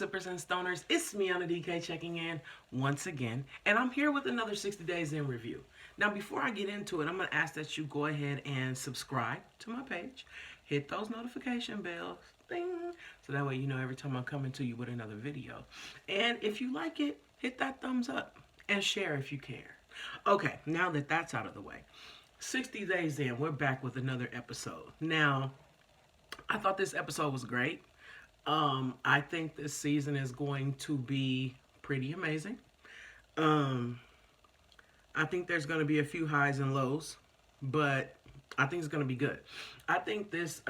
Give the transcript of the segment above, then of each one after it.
sippers and stoners? It's me, Anna DK, checking in once again, and I'm here with another 60 Days in Review. Now, before I get into it, I'm going to ask that you go ahead and subscribe to my page, hit those notification bells, ding, so that way you know every time I'm coming to you with another video. And if you like it, hit that thumbs up and share if you care. Okay, now that that's out of the way, 60 days in, we're back with another episode. Now, I thought this episode was great. I think this season is going to be pretty amazing. Um, I think there's going to be a few highs and lows, but I think it's going to be good. I think this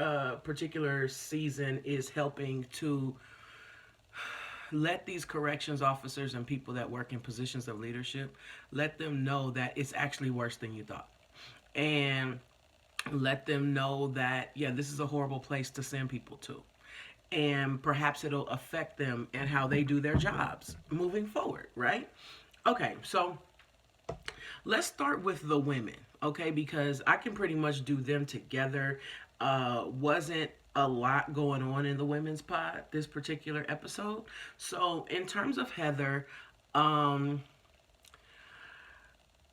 particular season is helping to let these corrections officers and people that work in positions of leadership, let them know that it's actually worse than you thought. And let them know that, yeah, this is a horrible place to send people to. And perhaps it'll affect them and how they do their jobs moving forward, right? Okay, so let's start with the women, okay? Because I can pretty much do them together. Wasn't a lot going on in the women's pod this particular episode. So in terms of Heather,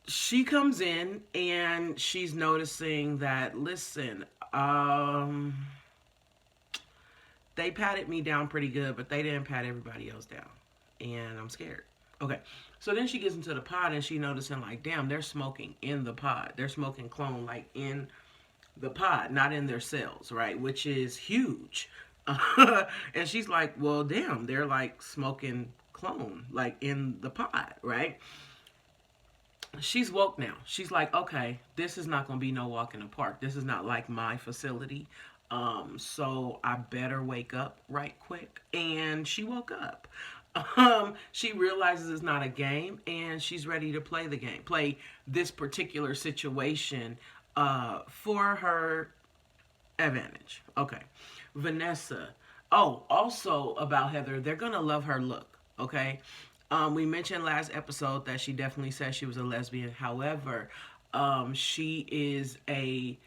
she comes in and she's noticing that, listen, they patted me down pretty good, but they didn't pat everybody else down. And I'm scared. Okay, so then she gets into the pod and she noticing like, damn, they're smoking in the pod. They're smoking clone like in the pod, not in their cells, right? Which is huge. And she's like, well, damn, they're like smoking clone like in the pod, right? She's woke now. She's like, okay, this is not going to be no walk in the park. This is not like my facility. So I better wake up right quick. And she woke up. She realizes it's not a game and she's ready to play the game, play this particular situation for her advantage. Okay. Vanessa. Oh, also about Heather, they're going to love her look. Okay. We mentioned last episode that she definitely said she was a lesbian. However, she is a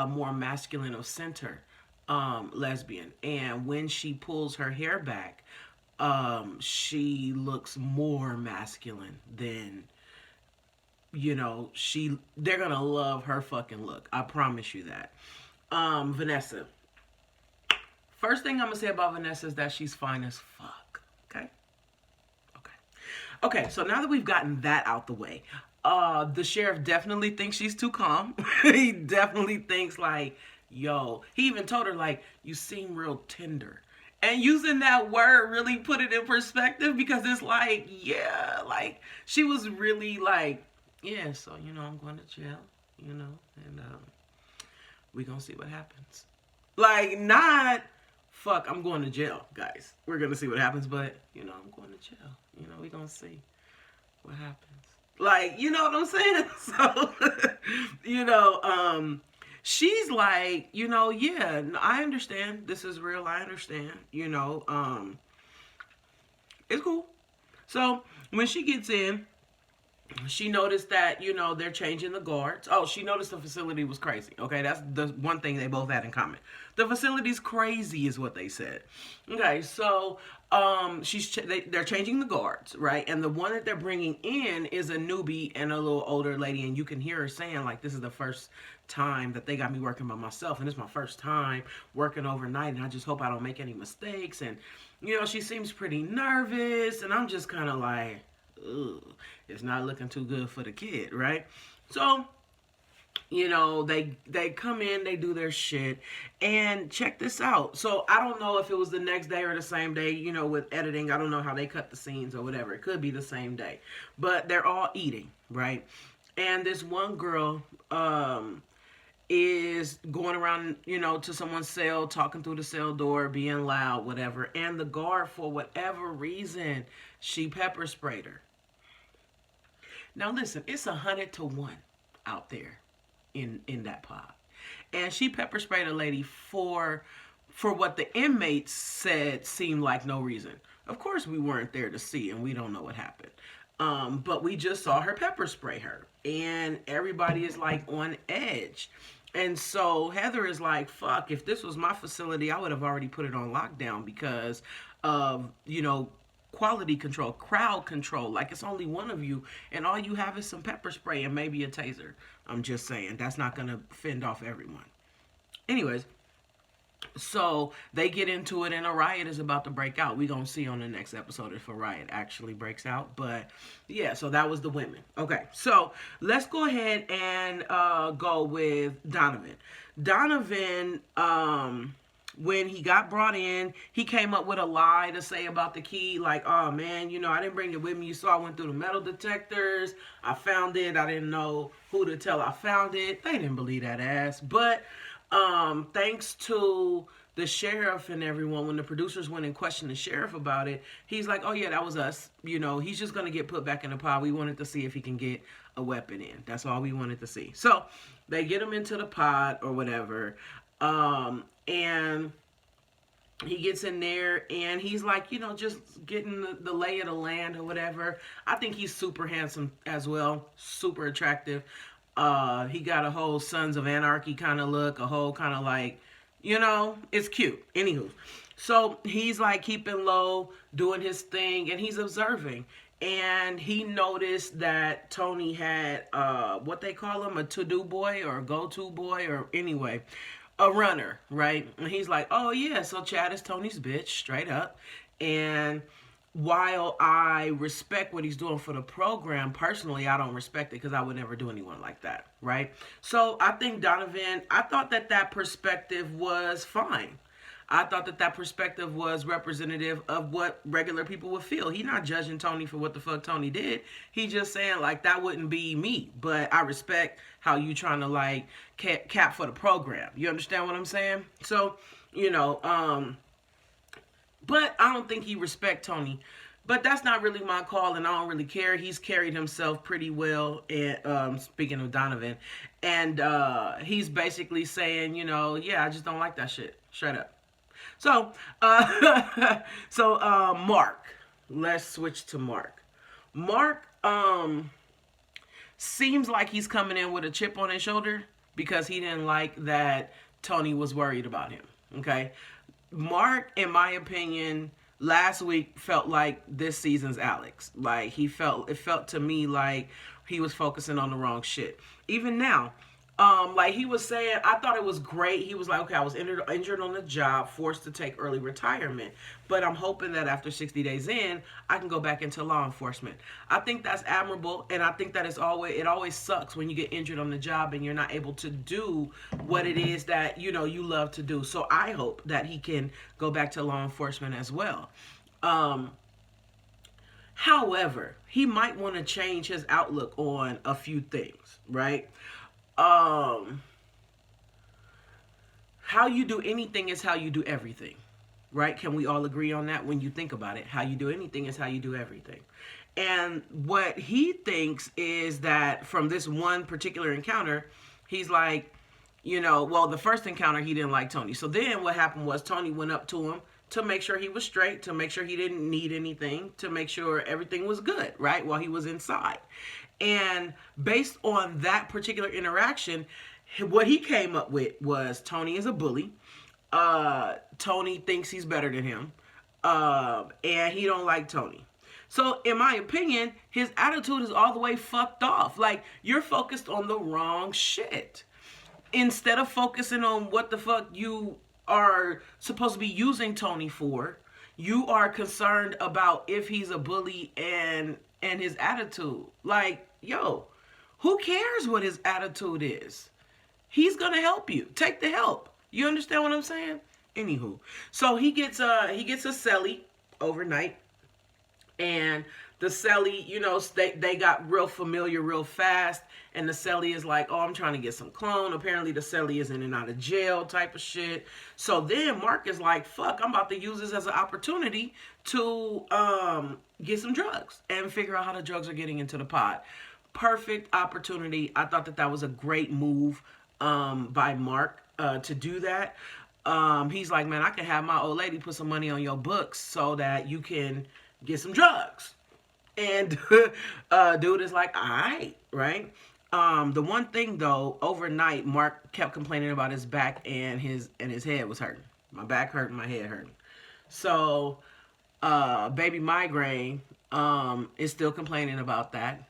more masculine of center lesbian. And when she pulls her hair back, she looks more masculine than, you know, they're going to love her fucking look. I promise you that. Vanessa. First thing I'm going to say about Vanessa is that she's fine as fuck. Okay? Okay, so now that we've gotten that out the way, the sheriff definitely thinks she's too calm. He definitely thinks like, yo, he even told her like, you seem real tender. And using that word really put it in perspective because it's like, yeah, like she was really like, yeah, so, you know, I'm going to jail, you know, and we gonna see what happens. Like, not, fuck, I'm going to jail, guys. We're going to see what happens, but, you know, I'm going to jail. You know, we going to see what happens. Like, you know what I'm saying? So, you know, she's like, you know, yeah, I understand. This is real. I understand. You know, it's cool. So, when she gets in, she noticed that, you know, they're changing the guards. Oh, she noticed the facility was crazy. Okay, that's the one thing they both had in common. The facility's crazy is what they said. Okay, so they're changing the guards, right? And the one that they're bringing in is a newbie and a little older lady, and you can hear her saying like, this is the first time that they got me working by myself, and it's my first time working overnight, and I just hope I don't make any mistakes. And, you know, she seems pretty nervous, and I'm just kind of like, ugh, it's not looking too good for the kid, right? So, you know, they come in, they do their shit, and check this out. So I don't know if it was the next day or the same day, you know, with editing, I don't know how they cut the scenes or whatever. It could be the same day, but they're all eating, right? And this one girl is going around, you know, to someone's cell, talking through the cell door, being loud, whatever. And the guard, for whatever reason, she pepper sprayed her. Now listen, it's 100-1 out there in that pod. And she pepper sprayed a lady for what the inmates said seemed like no reason. Of course we weren't there to see and we don't know what happened. But we just saw her pepper spray her. And everybody is like on edge. And so Heather is like, fuck, if this was my facility, I would have already put it on lockdown because of, you know, quality control, crowd control. Like, it's only one of you, and all you have is some pepper spray and maybe a taser. I'm just saying, that's not going to fend off everyone. Anyways, so they get into it, and a riot is about to break out. We gonna see on the next episode if a riot actually breaks out. But yeah, so that was the women. Okay, so let's go ahead and go with Donovan. Donovan, when he got brought in, he came up with a lie to say about the key. Like, oh man, you know, I didn't bring it with me. You saw I went through the metal detectors. I found it. I didn't know who to tell I found it. They didn't believe that ass. But thanks to the sheriff and everyone, when the producers went and questioned the sheriff about it, he's like, oh yeah, that was us. You know, he's just going to get put back in the pod. We wanted to see if he can get a weapon in. That's all we wanted to see. So they get him into the pod or whatever. And he gets in there and he's like, you know, just getting the lay of the land or whatever. I think he's super handsome as well. Super attractive. He got a whole Sons of Anarchy kind of look, a whole kind of like, you know, it's cute. Anywho, so he's like keeping low, doing his thing, and he's observing. And he noticed that Tony had what they call him, a to-do boy or a go-to boy, or anyway, a runner, right? And he's like, oh yeah, so Chad is Tony's bitch, straight up. And while I respect what he's doing for the program, personally, I don't respect it because I would never do anyone like that, right? So I think Donovan, I thought that perspective was fine. I thought that perspective was representative of what regular people would feel. He's not judging Tony for what the fuck Tony did. He's just saying, like, that wouldn't be me. But I respect how you trying to, like, cap for the program. You understand what I'm saying? So, you know, but I don't think he respect Tony. But that's not really my call, and I don't really care. He's carried himself pretty well, and, speaking of Donovan. And he's basically saying, you know, yeah, I just don't like that shit. Shut up. So, Mark. Let's switch to Mark. Mark seems like he's coming in with a chip on his shoulder because he didn't like that Tony was worried about him. Okay? Mark, in my opinion, last week felt like this season's Alex. Like, it felt to me like he was focusing on the wrong shit. Even now, like he was saying, I thought it was great. He was like, okay, I was injured on the job, forced to take early retirement. But I'm hoping that after 60 days in, I can go back into law enforcement. I think that's admirable, and I think that it always sucks when you get injured on the job and you're not able to do what it is that, you know, you love to do. So I hope that he can go back to law enforcement as well. However, he might want to change his outlook on a few things, right? How you do anything is how you do everything, right? Can we all agree on that? When you think about it, how you do anything is how you do everything. And what he thinks is that from this one particular encounter, he's like, you know, well, the first encounter, he didn't like Tony. So then what happened was Tony went up to him to make sure he was straight, to make sure he didn't need anything, to make sure everything was good, right? While he was inside. And based on that particular interaction, what he came up with was Tony is a bully. Tony thinks he's better than him. And he don't like Tony. So in my opinion, his attitude is all the way fucked off. Like, you're focused on the wrong shit. Instead of focusing on what the fuck you are supposed to be using Tony for, you are concerned about if he's a bully and his attitude. Like, yo, who cares what his attitude is? He's gonna help you. Take the help. You understand what I'm saying? Anywho, so he gets a celly overnight, and the celly, you know, they got real familiar real fast, and the celly is like, oh, I'm trying to get some clone. Apparently the celly is in and out of jail type of shit. So then Mark is like, fuck, I'm about to use this as an opportunity to get some drugs and figure out how the drugs are getting into the pod. Perfect opportunity. I thought that was a great move by Mark to do that. He's like, man, I can have my old lady put some money on your books so that you can get some drugs. And dude is like, all right? The one thing though, overnight, Mark kept complaining about his back and his head was hurting. My back hurting, my head hurting. So Baby Migraine is still complaining about that.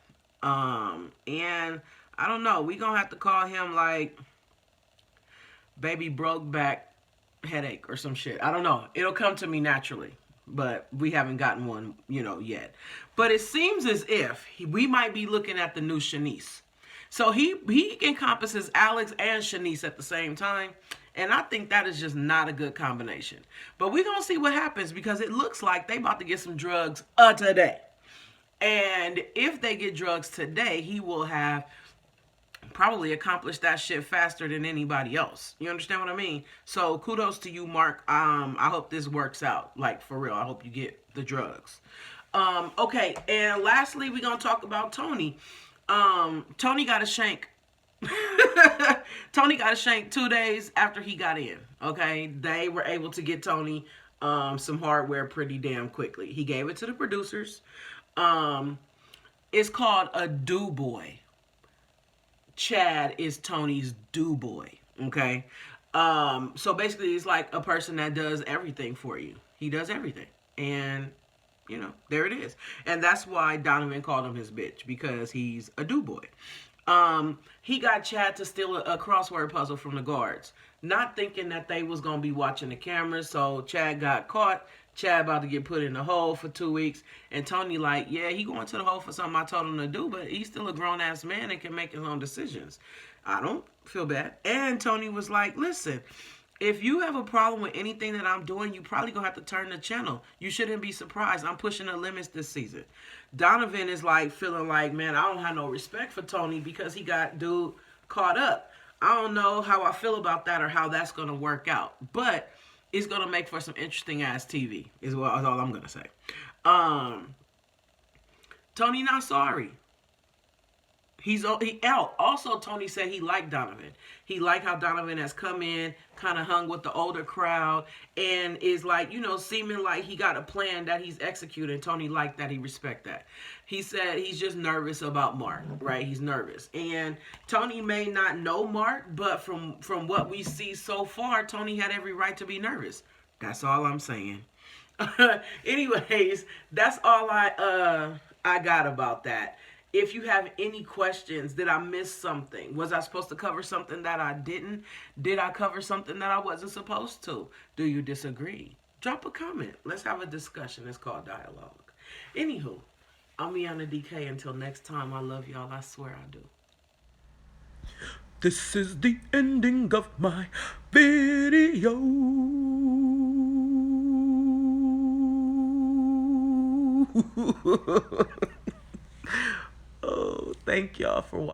And I don't know. We gonna have to call him like Baby Broke Back Headache or some shit. I don't know. It'll come to me naturally, but we haven't gotten one, yet. But it seems as if we might be looking at the new Shanice. So he encompasses Alex and Shanice at the same time. And I think that is just not a good combination. But we're going to see what happens because it looks like they about to get some drugs today. And if they get drugs today, he will have probably accomplished that shit faster than anybody else. You understand what I mean? So kudos to you, Mark. I hope this works out. Like, for real. I hope you get the drugs. Okay, and lastly, we're going to talk about Tony. Tony got a shank. Tony got a shank 2 days after he got in. Okay, they were able to get Tony some hardware pretty damn quickly. He gave it to the producers. It's called a do boy. Chad is Tony's do boy. Okay, so basically, it's like a person that does everything for you. He does everything, and there it is. And that's why Donovan called him his bitch, because he's a do boy. He got Chad to steal a crossword puzzle from the guards, not thinking that they was going to be watching the cameras. So Chad got caught. Chad about to get put in the hole for 2 weeks. And Tony like, yeah, he going to the hole for something I told him to do, but he's still a grown-ass man and can make his own decisions. I don't feel bad. And Tony was like, listen, if you have a problem with anything that I'm doing, you probably going to have to turn the channel. You shouldn't be surprised. I'm pushing the limits this season. Donovan is like feeling like, man, I don't have no respect for Tony because he got dude caught up. I don't know how I feel about that or how that's going to work out. But it's going to make for some interesting ass TV is all I'm going to say. Tony not sorry. He out. Also, Tony said he liked Donovan. He liked how Donovan has come in, kind of hung with the older crowd, and is like, seeming like he got a plan that he's executing. Tony liked that. He respect that. He said he's just nervous about Mark, right? He's nervous. And Tony may not know Mark, but from what we see so far, Tony had every right to be nervous. That's all I'm saying. Anyways, that's all I got about that. If you have any questions, did I miss something? Was I supposed to cover something that I didn't? Did I cover something that I wasn't supposed to? Do you disagree? Drop a comment. Let's have a discussion. It's called dialogue. Anywho, I'm Iana DK. Until next time, I love y'all. I swear I do. This is the ending of my video. Oh, thank y'all for watching.